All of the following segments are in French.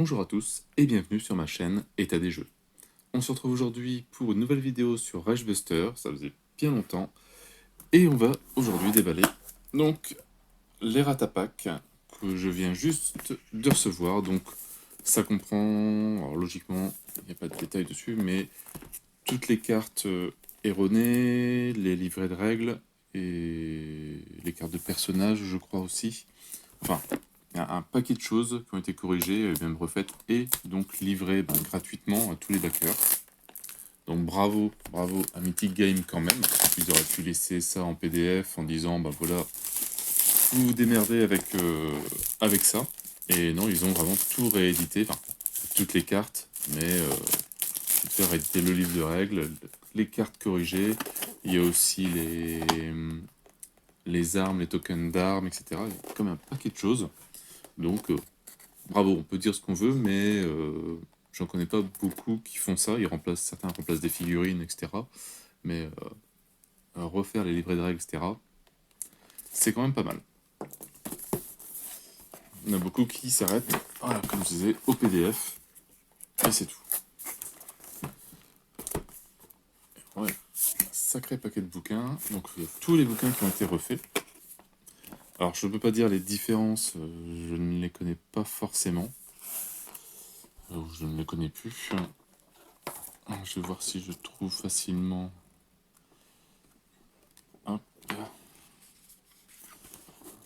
Bonjour à tous et bienvenue sur ma chaîne État des jeux. On se retrouve aujourd'hui pour une nouvelle vidéo sur Rage Buster, ça faisait bien longtemps, et on va aujourd'hui déballer donc les Ratapak que je viens juste de recevoir. Donc ça comprend, alors logiquement il n'y a pas de détails dessus, mais toutes les cartes erronées, les livrets de règles et les cartes de personnages je crois aussi. Enfin, il y a un paquet de choses qui ont été corrigées, même refaites, et donc livrées gratuitement à tous les backers. Donc bravo à Mythic Game quand même. Ils auraient pu laisser ça en PDF en disant, bah voilà, vous vous démerdez avec ça. Et non, ils ont vraiment tout réédité, enfin, toutes les cartes, mais faire rééditer le livre de règles, les cartes corrigées. Il y a aussi les armes, les tokens d'armes, etc. Il y a comme un paquet de choses. Donc, bravo, on peut dire ce qu'on veut, mais j'en connais pas beaucoup qui font ça. Certains remplacent des figurines, etc. Mais refaire les livrets de règles, etc., c'est quand même pas mal. Il y en a beaucoup qui s'arrêtent, voilà, comme je disais, au PDF, et c'est tout. Ouais, un sacré paquet de bouquins. Donc, il y a tous les bouquins qui ont été refaits. Alors, je ne peux pas dire les différences, je ne les connais pas forcément. Je ne les connais plus. Je vais voir si je trouve facilement. Hop.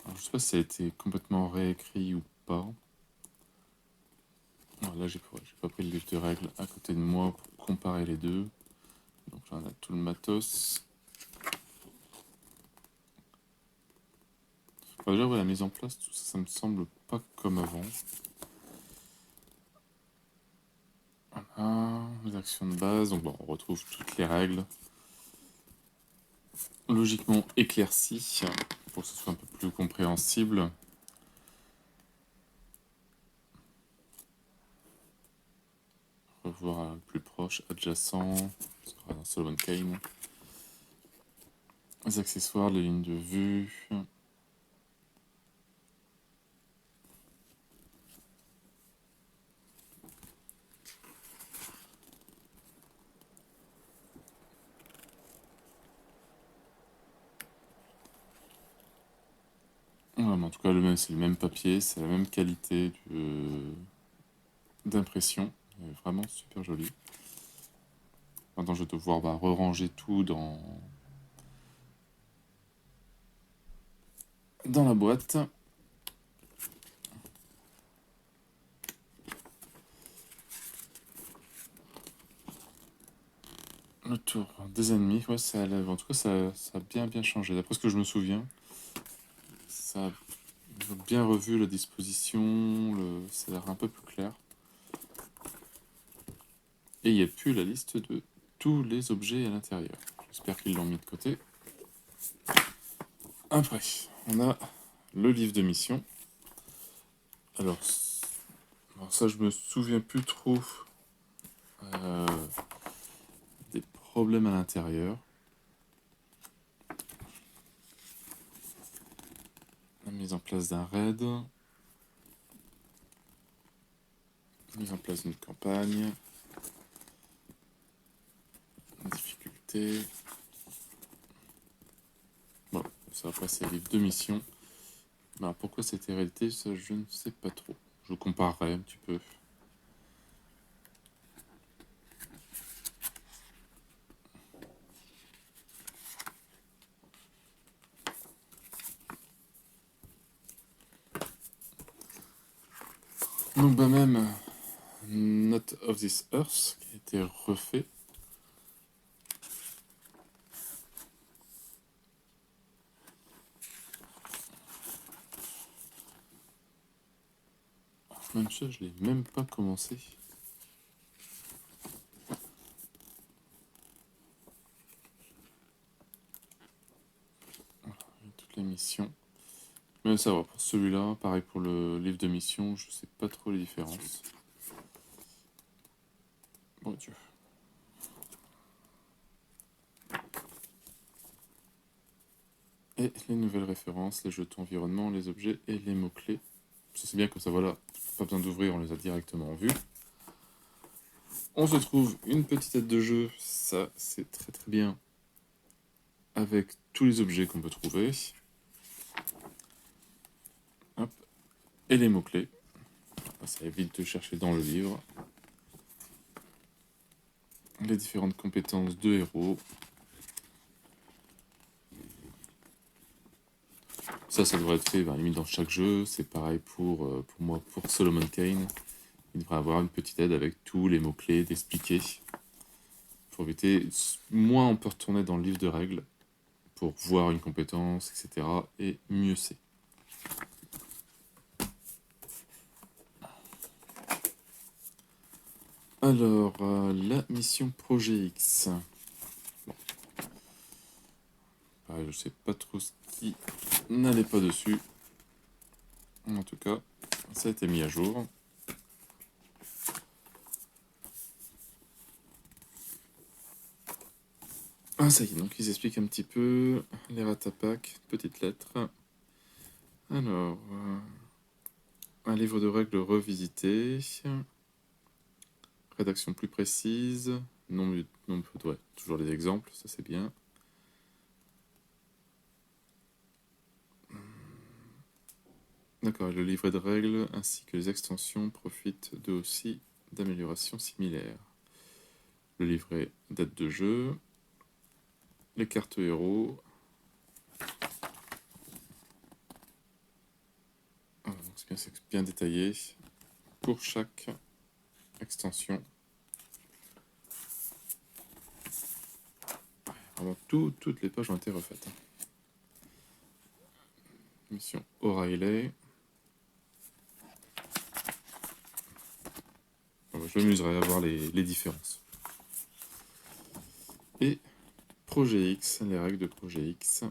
Alors, je sais pas si ça a été complètement réécrit ou pas. Alors là, j'ai pas pris le livre de règles à côté de moi pour comparer les deux. Donc là, on a tout le matos. Déjà, ouais, la mise en place, tout ça, ça me semble pas comme avant. Voilà, les actions de base. Donc bon, on retrouve toutes les règles. Logiquement éclaircies, pour que ce soit un peu plus compréhensible. Revoir le plus proche, adjacent. Ce sera dans Solomon Kane. Les accessoires, les lignes de vue. Ouais, mais en tout cas, c'est le même papier, c'est la même qualité d'impression. Vraiment super joli. Maintenant, je vais devoir re-ranger tout dans la boîte. Le tour des ennemis, ouais, en tout cas, ça a bien changé. D'après ce que je me souviens, ça a bien revu la disposition, ça a l'air un peu plus clair. Et il n'y a plus la liste de tous les objets à l'intérieur. J'espère qu'ils l'ont mis de côté. Après, on a le livre de mission. Alors ça, je me souviens plus trop des problèmes à l'intérieur. La mise en place d'un raid. Mise en place d'une campagne. Difficulté. Bon, ça va passer livre de mission. Alors pourquoi cette réalité, ça je ne sais pas trop. Je comparerai un petit peu. Donc même Not of This Earth qui a été refait. Même ça, je l'ai même pas commencé. Voilà, toutes les missions. Mais ça va, pour celui-là, pareil pour le livre de mission, je sais pas trop les différences. Bon Dieu. Et les nouvelles références, les jetons environnement, les objets et les mots-clés. Ça c'est bien comme ça, voilà. pas besoin d'ouvrir, on les a directement vus. On se trouve une petite aide de jeu, ça c'est très très bien, avec tous les objets qu'on peut trouver. Hop. Et les mots-clés. Ça évite de chercher dans le livre. Les différentes compétences de héros. Ça devrait être fait limite dans chaque jeu. C'est pareil pour moi, pour Solomon Kane. Il devrait avoir une petite aide avec tous les mots-clés, d'expliquer. Pour éviter, moins on peut retourner dans le livre de règles pour voir une compétence, etc. Et mieux c'est. Alors, la mission Projet X. Bon. Je sais pas trop ce qui n'allait pas dessus. En tout cas, ça a été mis à jour. Ah, ça y est, donc ils expliquent un petit peu les ratapacs, petites lettres. Alors, un livre de règles revisité. Rédaction plus précise. Ouais, toujours les exemples, ça c'est bien. D'accord, le livret de règles ainsi que les extensions profitent d'eux aussi d'améliorations similaires. Le livret d'aide de jeu, les cartes héros. C'est bien détaillé pour chaque extension. Vraiment, toutes les pages ont été refaites. Mission O'Reilly. Je m'amuserai à voir les différences. Et Projet X, les règles de Projet X.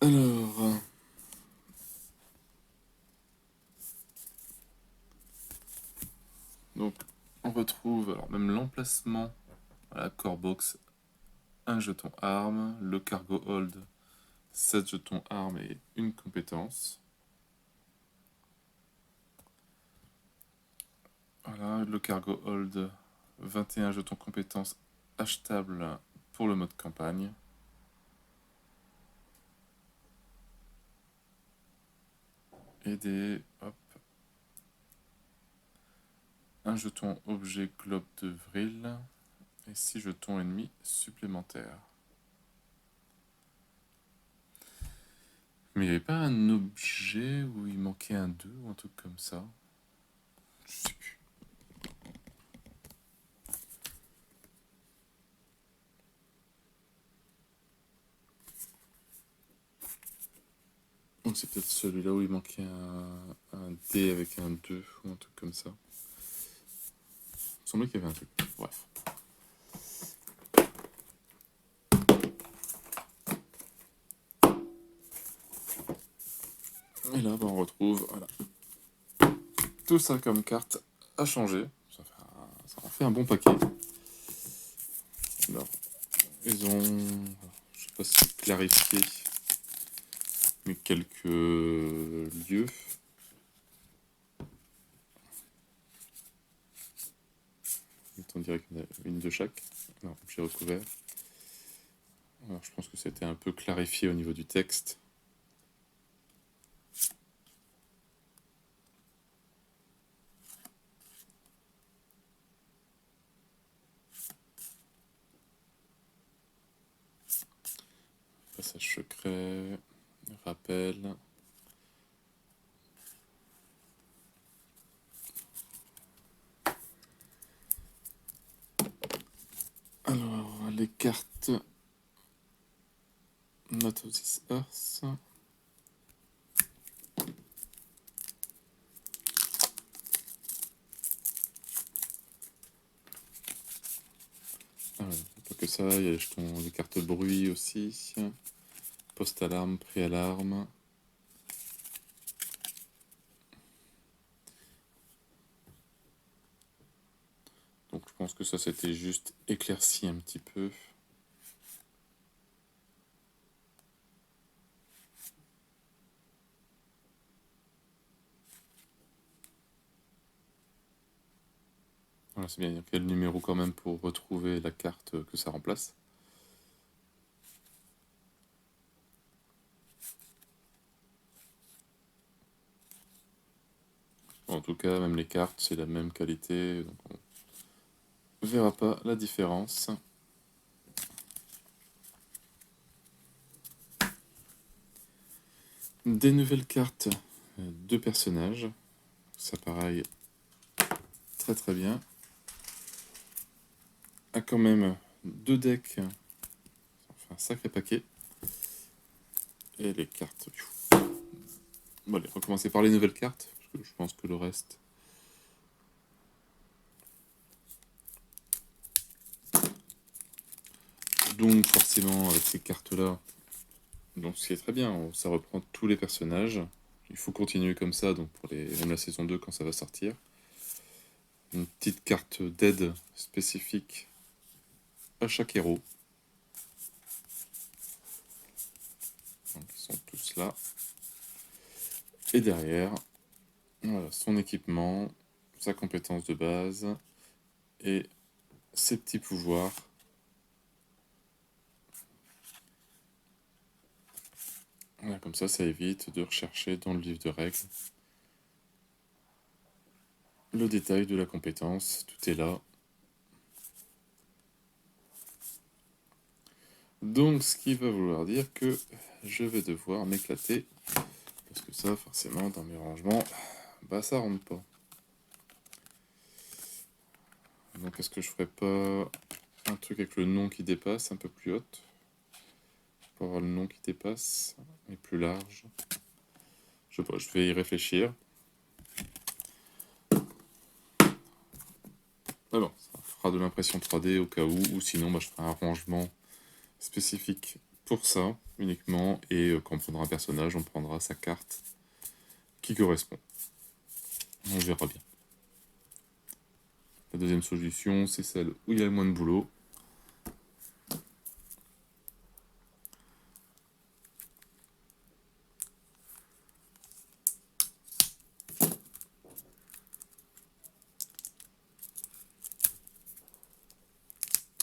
Alors, donc on retrouve même l'emplacement à la core box, un jeton arme, le cargo hold, 7 jetons armes et une compétence. Voilà, le cargo hold, 21 jetons compétences achetables pour le mode campagne. Et un jeton objet globe de vril et 6 jetons ennemis supplémentaires. Mais il n'y avait pas un objet où il manquait un 2 ou un truc comme ça? Je sais plus. Donc c'est peut-être celui-là où il manquait un D avec un 2 ou un truc comme ça. Il me semblait qu'il y avait un truc. Bref. Et là, on retrouve tout ça comme carte à changer. Ça en fait un bon paquet. Alors, ils ont, je sais pas si c'est clarifié, mais quelques lieux. On dirait qu'il y en a une de chaque. Non, j'ai recouvert. Alors, je pense que c'était un peu clarifié au niveau du texte. Passage secret, rappel. Alors, les cartes Not of this Earth. Pas que ça, il y a les cartes bruit aussi. Post-alarme, pré-alarme. Donc je pense pense que ça s'était juste éclairci un petit peu. Voilà, c'est bien, il y a le numéro quand même pour retrouver la carte que ça remplace. En tout cas, même les cartes, c'est la même qualité, donc on verra pas la différence. Des nouvelles cartes de personnages. Ça pareil, très très bien. A quand même 2 decks, enfin un sacré paquet. Et les cartes. Bon, allez, on va commencer par les nouvelles cartes, parce que je pense que le reste... Donc forcément, avec ces cartes-là, donc ce qui est très bien, ça reprend tous les personnages. Il faut continuer comme ça, donc pour même la saison 2 quand ça va sortir. Une petite carte d'aide spécifique à chaque héros. Donc ils sont tous là. Et derrière, voilà, son équipement, sa compétence de base et ses petits pouvoirs. Voilà, comme ça évite de rechercher dans le livre de règles le détail de la compétence. Tout est là. Donc, ce qui va vouloir dire que je vais devoir m'éclater. Parce que ça, forcément, dans mes rangements, bah ça rentre pas. Donc, est-ce que je ferais pas un truc avec le nom qui dépasse un peu plus haute pour avoir le nom qui dépasse, mais plus large? Je sais pas, je vais y réfléchir. Ah bon, ça fera de l'impression 3D au cas où, ou sinon bah, je ferai un rangement spécifique pour ça uniquement, et quand on prendra un personnage, on prendra sa carte qui correspond. On verra bien. La deuxième solution, c'est celle où il y a le moins de boulot.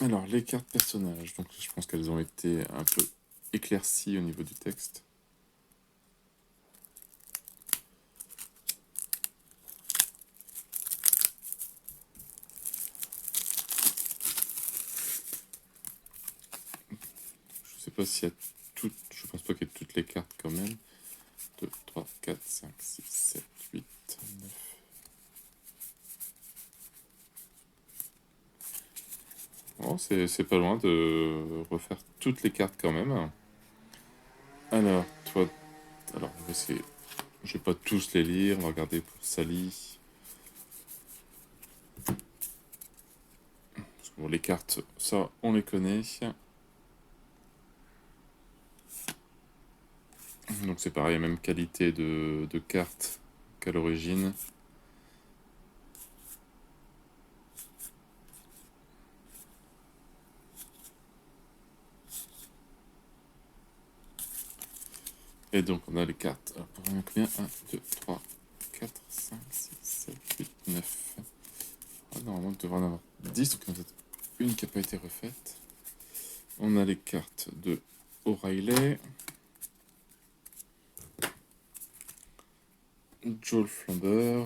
Alors, les cartes personnages, donc je pense qu'elles ont été un peu éclaircies au niveau du texte. Je sais pas s'il y a toutes, je pense pas qu'il y ait toutes les cartes quand même. 2, 3, 4, 5, 6, 7, 8, 9. Oh, c'est pas loin de refaire toutes les cartes quand même. Alors, toi, alors on va essayer. Je vais pas tous les lire, on va regarder pour Sally. Parce que bon, les cartes, ça, on les connaît. Donc c'est pareil, même qualité de carte qu'à l'origine. Et donc on a les cartes. Alors pour combien 1, 2, 3, 4, 5, 6, 7, 8, 9. Ah, normalement, il devrait en avoir 10, donc il y en a peut-être une qui n'a pas été refaite. On a les cartes de O'Reilly, Joel Flamber,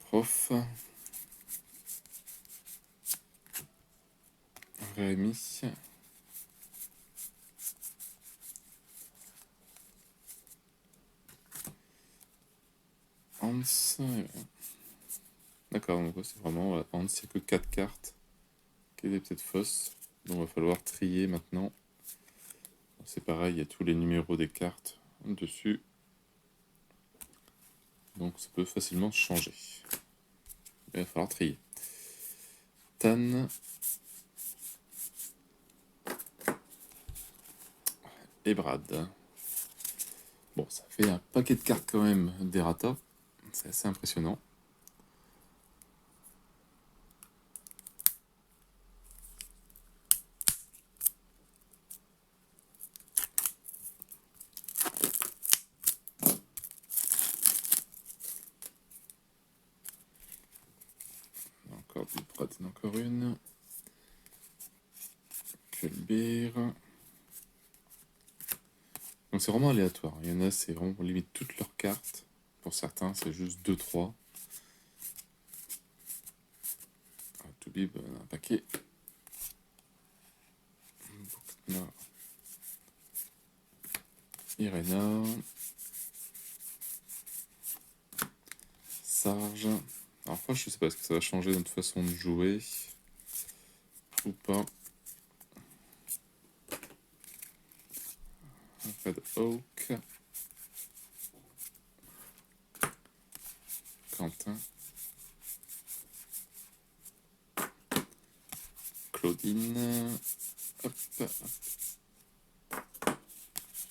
Prof, Rémi, Hans. D'accord, donc c'est vraiment Hans, il n'y a que 4 cartes qui étaient peut-être fausses. Donc il va falloir trier maintenant. C'est pareil, il y a tous les numéros des cartes dessus. Donc ça peut facilement changer. Il va falloir trier. Tan et Brad. Bon, ça fait un paquet de cartes quand même d'errata. C'est assez impressionnant. Encore du Pratine, encore une. Quelbir. Donc c'est vraiment aléatoire. Il y en a, c'est vraiment limite toutes leurs cartes. Pour certains, c'est juste 2-3. Toubib, un paquet. Bokna. Irena. Sarge. Alors, fois, je sais pas, est-ce que ça va changer notre façon de jouer ou pas. Red Oak. Quentin. Claudine. Hop.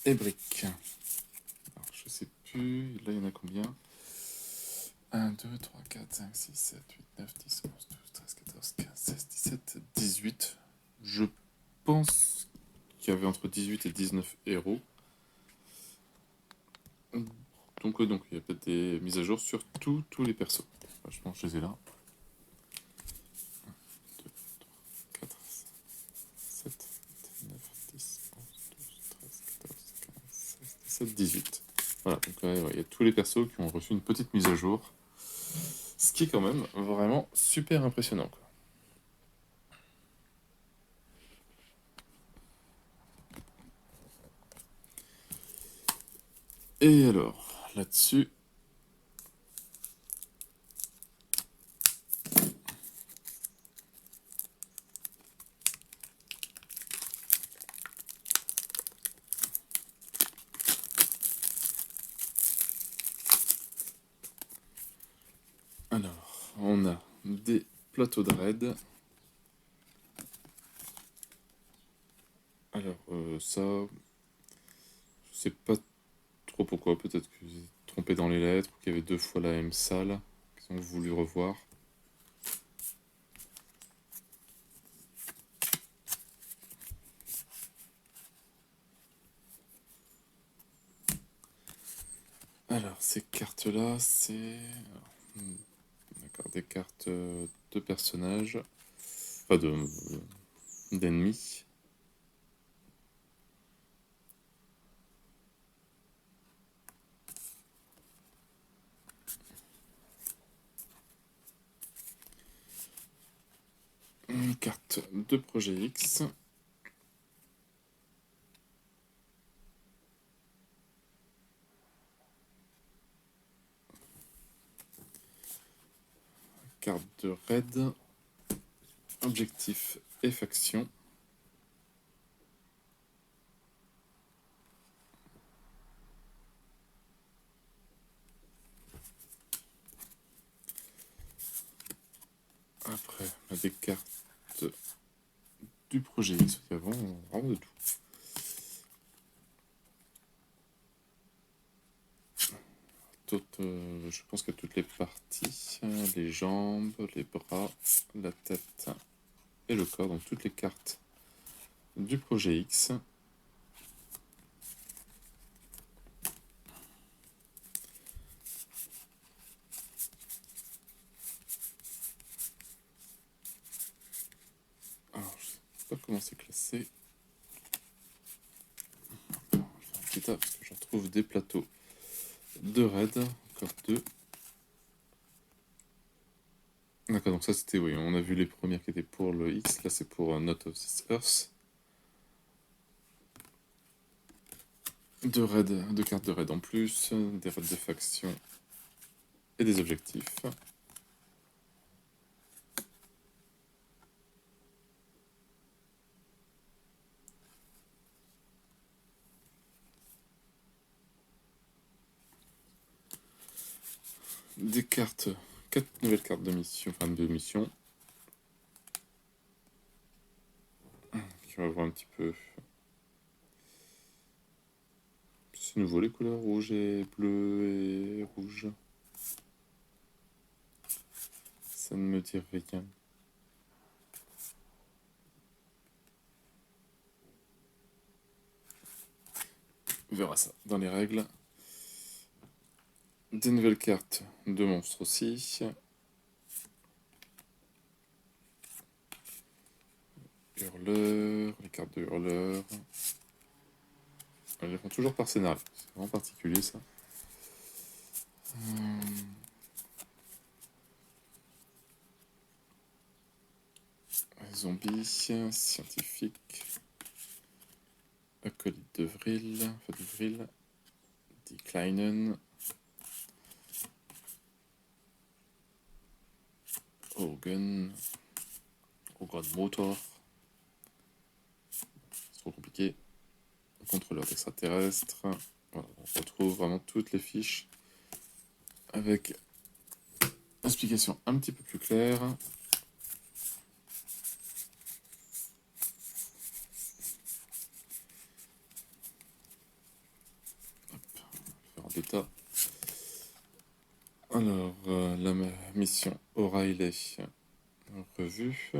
Et Brick. Alors, je sais plus. Là, il y en a combien? 1, 2, 3, 4, 5, 6, 7, 8, 9, 10, 11, 12, 13, 14, 15, 16, 17, 18. Je pense qu'il y avait entre 18 et 19 héros. Donc il y a peut-être des mises à jour sur tous les persos. Enfin, je pense que je les ai là. 1, 2, 3, 4, 5, 7, 8, 9, 10, 11, 12, 13, 14, 15, 16, 17, 18. Voilà, donc il y a tous les persos qui ont reçu une petite mise à jour. Ce qui est quand même vraiment super impressionnant, quoi. Et alors, là-dessus... Alors, on a des plateaux de raid. Alors, ça... Je sais pas trop pourquoi, peut-être que j'ai trompé dans les lettres, ou qu'il y avait 2 fois la même salle, qu'ils ont voulu revoir. Alors, ces cartes-là, c'est... D'accord, des cartes de personnages, enfin d'ennemis. Une carte de Projet X. Carte de raid. Objectif et faction. Après, on a des cartes du Projet X. Il y a vraiment de tout. Je pense que toutes les parties, les jambes, les bras, la tête et le corps, donc toutes les cartes du Projet X. Alors, je sais pas comment c'est classé. Je vais faire un petit tas parce que je retrouve des plateaux de raid, encore 2. D'accord, donc ça c'était, oui, on a vu les premières qui étaient pour le X, là c'est pour Not of This Earth. Deux cartes de raid en plus, des raids de faction et des objectifs. Des cartes, 4 nouvelles cartes de mission, enfin de mission. On va voir un petit peu. nouveau les couleurs rouge et bleu et rouge. Ça ne me dit rien. On verra ça dans les règles. Des nouvelles cartes de monstres aussi. Hurleur, les cartes de hurleur. Elles les font toujours par scénario. C'est vraiment particulier ça. Zombie, scientifique, acolyte de Vril, Declinen, Organ, Organ Motor, c'est trop compliqué, contrôleur d'extraterrestres. Voilà, on retrouve vraiment toutes les fiches avec explication un petit peu plus claire. En bêta. Alors, la mission O'Reilly revue.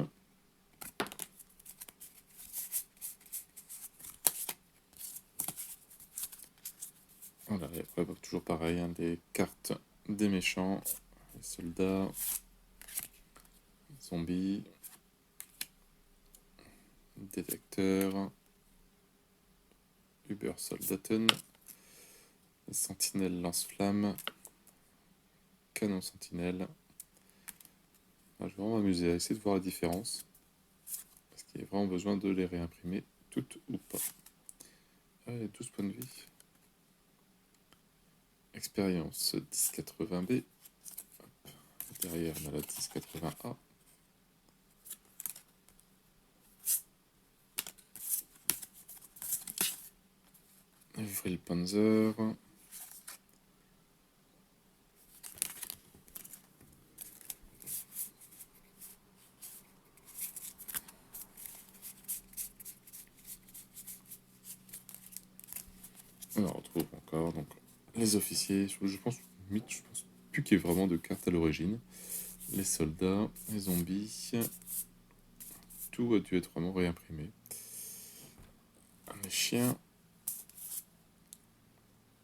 Voilà, et après, bah, toujours pareil, hein, les cartes des méchants, les soldats, les zombies, détecteurs, Uber Soldaten, les sentinelles lance-flammes, canon sentinelle. Je vais vraiment m'amuser à essayer de voir la différence. Parce qu'il y a vraiment besoin de les réimprimer toutes ou pas. Allez, 12 points de vie. Expérience 1080B. Hop. Derrière, on a la 1080A. Vril Panzer. On retrouve encore donc, les officiers. Je pense plus qu'il y ait vraiment de cartes à l'origine. Les soldats, les zombies. Tout a dû être vraiment réimprimé. Les chiens.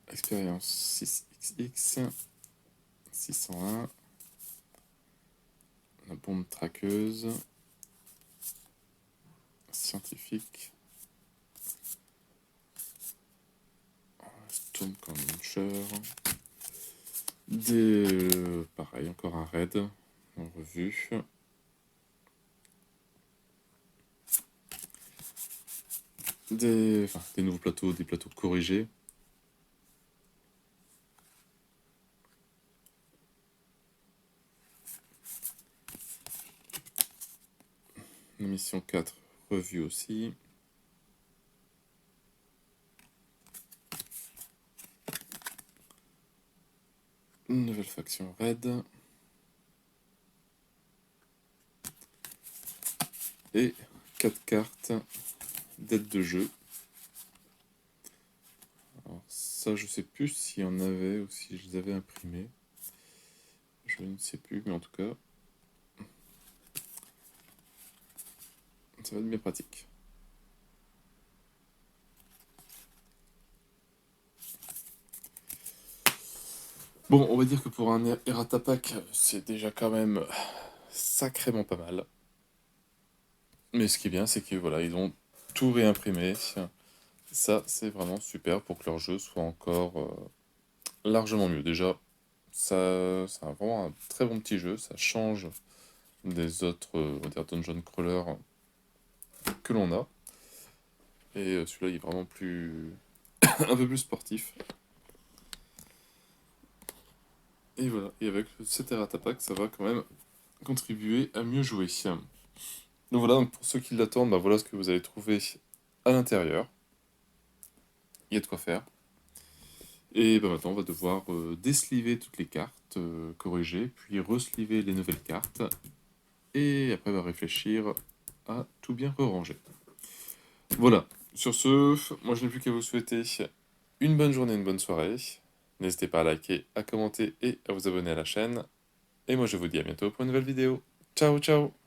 Expérience 6XX. 601. La bombe traqueuse. Scientifique. Storm Launcher. Pareil, encore un raid en revue. Des nouveaux plateaux, des plateaux corrigés. La mission 4 revue aussi. Une nouvelle faction raid. Et 4 cartes d'aide de jeu. Alors ça, je sais plus s'il y en avait ou si je les avais imprimés. Je ne sais plus, mais en tout cas, ça va être bien pratique. Bon, on va dire que pour un Errata Pack, c'est déjà quand même sacrément pas mal. Mais ce qui est bien, c'est que voilà, ils ont tout réimprimé. Ça, c'est vraiment super pour que leur jeu soit encore largement mieux. Déjà, ça, c'est vraiment un très bon petit jeu. Ça change des autres, on va dire, dungeon crawler que l'on a. Et celui-là, il est vraiment plus... un peu plus sportif. Et voilà, et avec cet Errata Pack, ça va quand même contribuer à mieux jouer. Donc voilà, donc pour ceux qui l'attendent, bah voilà ce que vous allez trouver à l'intérieur. Il y a de quoi faire. Et bah maintenant, on va devoir désliver toutes les cartes, corriger, puis resliver les nouvelles cartes. Et après, on va réfléchir à tout bien ranger. Voilà, sur ce, moi je n'ai plus qu'à vous souhaiter une bonne journée, une bonne soirée. N'hésitez pas à liker, à commenter et à vous abonner à la chaîne. Et moi je vous dis à bientôt pour une nouvelle vidéo. Ciao ciao!